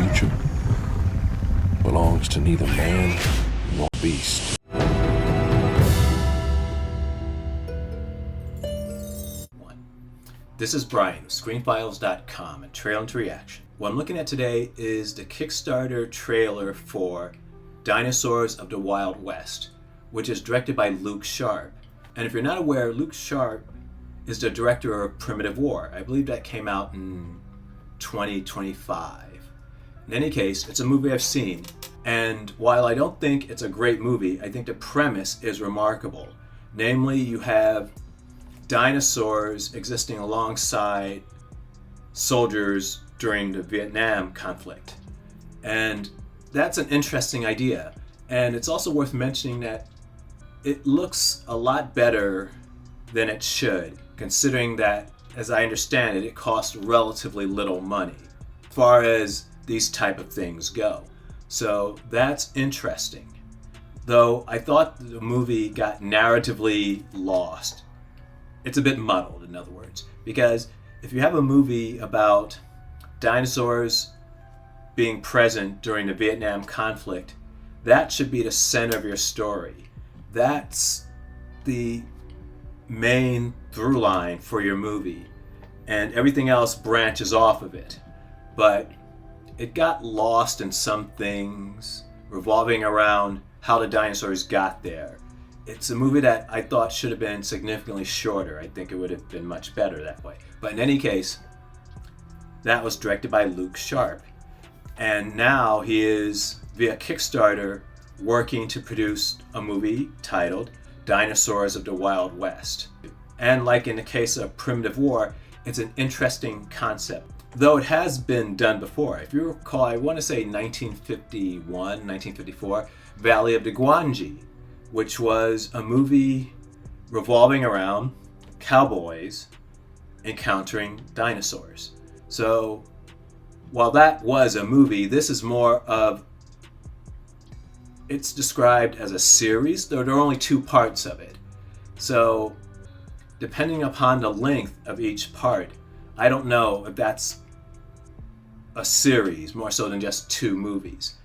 future belongs to neither man nor beast. This is Brian of ScreenFiles.com and Trail into Reaction. What I'm looking at today is the Kickstarter trailer for Dinosaurs of the Wild West, which is directed by Luke Sharp. And if you're not aware, Luke Sharp is the director of Primitive War. I believe that came out in 2025. In any case, it's a movie I've seen, and while I don't think it's a great movie, I think the premise is remarkable. Namely, you have dinosaurs existing alongside soldiers during the Vietnam conflict. And that's an interesting idea. And it's also worth mentioning that it looks a lot better than it should, considering that, as I understand it, it costs relatively little money as far as these type of things go. So that's interesting. Though I thought the movie got narratively lost. It's a bit muddled, in other words, because if you have a movie about dinosaurs being present during the Vietnam conflict, that should be the center of your story. That's the main through line for your movie, and everything else branches off of it. But it got lost in some things revolving around how the dinosaurs got there. It's a movie that I thought should have been significantly shorter. I think it would have been much better that way. But in any case, that was directed by Luke Sharp. And now he is, via Kickstarter, working to produce a movie titled Dinosaurs of the Wild West. And like in the case of Primitive War, it's an interesting concept. Though it has been done before. If you recall, I want to say 1951, 1954, Valley of the Gwangi, which was a movie revolving around cowboys encountering dinosaurs. So while that was a movie, this is more of, it's described as a series, though there are only 2 parts of it. So depending upon the length of each part, I don't know if that's a series more so than just 2 movies.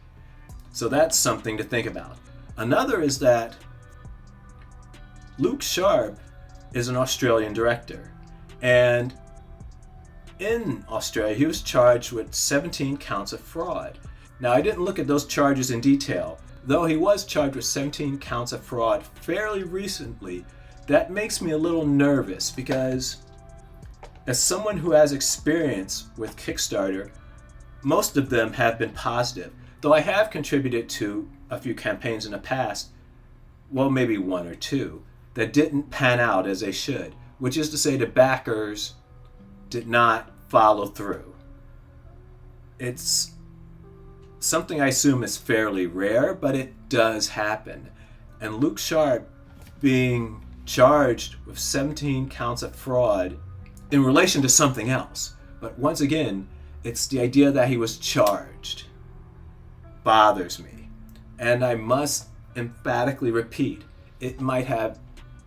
So that's something to think about. Another is that Luke Sharp is an Australian director, and in Australia he was charged with 17 counts of fraud. Now, I didn't look at those charges in detail, though he was charged with 17 counts of fraud fairly recently. That makes me a little nervous because, as someone who has experience with Kickstarter, most of them have been positive, though I have contributed to a few campaigns in the past, well, maybe 1 or 2, that didn't pan out as they should, which is to say the backers did not follow through. It's something I assume is fairly rare, but it does happen. And Luke Sharp being charged with 17 counts of fraud in relation to something else. But once again, it's the idea that he was charged bothers me. And I must emphatically repeat, it might have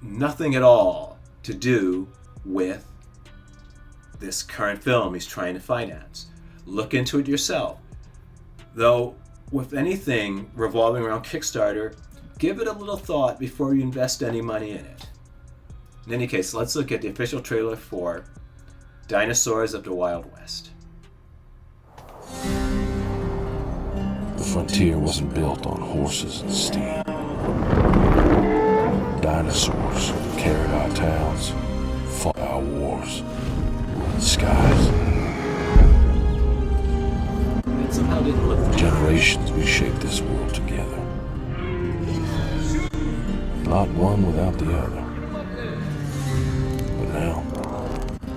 nothing at all to do with this current film he's trying to finance. Look into it yourself. Though, with anything revolving around Kickstarter, give it a little thought before you invest any money in it. In any case, let's look at the official trailer for Dinosaurs of the Wild West. The frontier wasn't built on horses and steam. Dinosaurs carried our towns, fought our wars, ruled the skies. It somehow didn't look For generations we shaped this world together. Not one without the other. But now,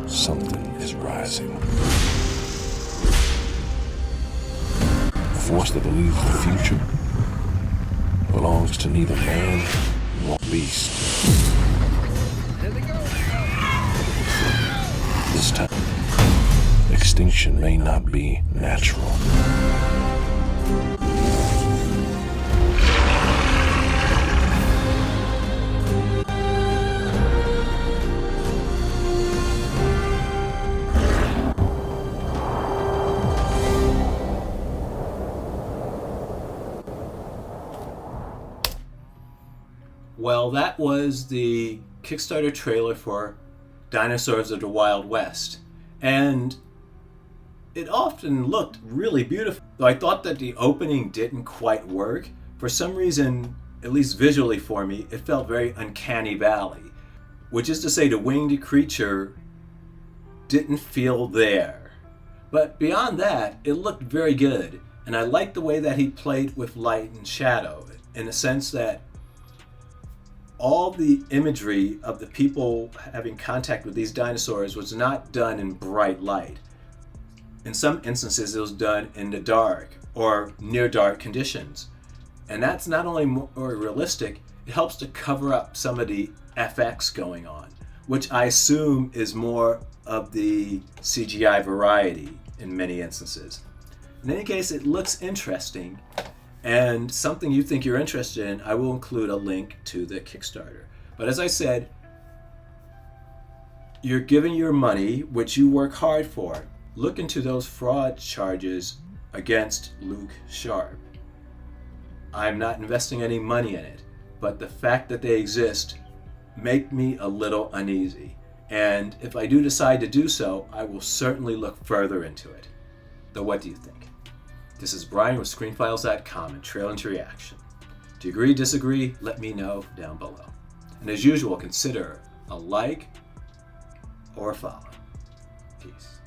something is rising. A force that believes the future belongs to neither man nor beast. This time, extinction may not be natural. Well, that was the Kickstarter trailer for Dinosaurs of the Wild West. And it often looked really beautiful. Though I thought that the opening didn't quite work. For some reason, at least visually for me, it felt very uncanny valley. Which is to say, the winged creature didn't feel there. But beyond that, it looked very good. And I liked the way that he played with light and shadow, in the sense that all the imagery of the people having contact with these dinosaurs was not done in bright light. In some instances, it was done in the dark or near dark conditions. And that's not only more realistic, it helps to cover up some of the FX going on, which I assume is more of the CGI variety in many instances. In any case, it looks interesting, and something you think you're interested in, I will include a link to the Kickstarter. But as I said, you're giving your money, which you work hard for. Look into those fraud charges against Luke Sharp. I'm not investing any money in it, but the fact that they exist make me a little uneasy. And if I do decide to do so, I will certainly look further into it. Though what do you think? This is Brian with ScreenFiles.com and Trail into Reaction. Do you agree, disagree? Let me know down below. And as usual, consider a like or a follow. Peace.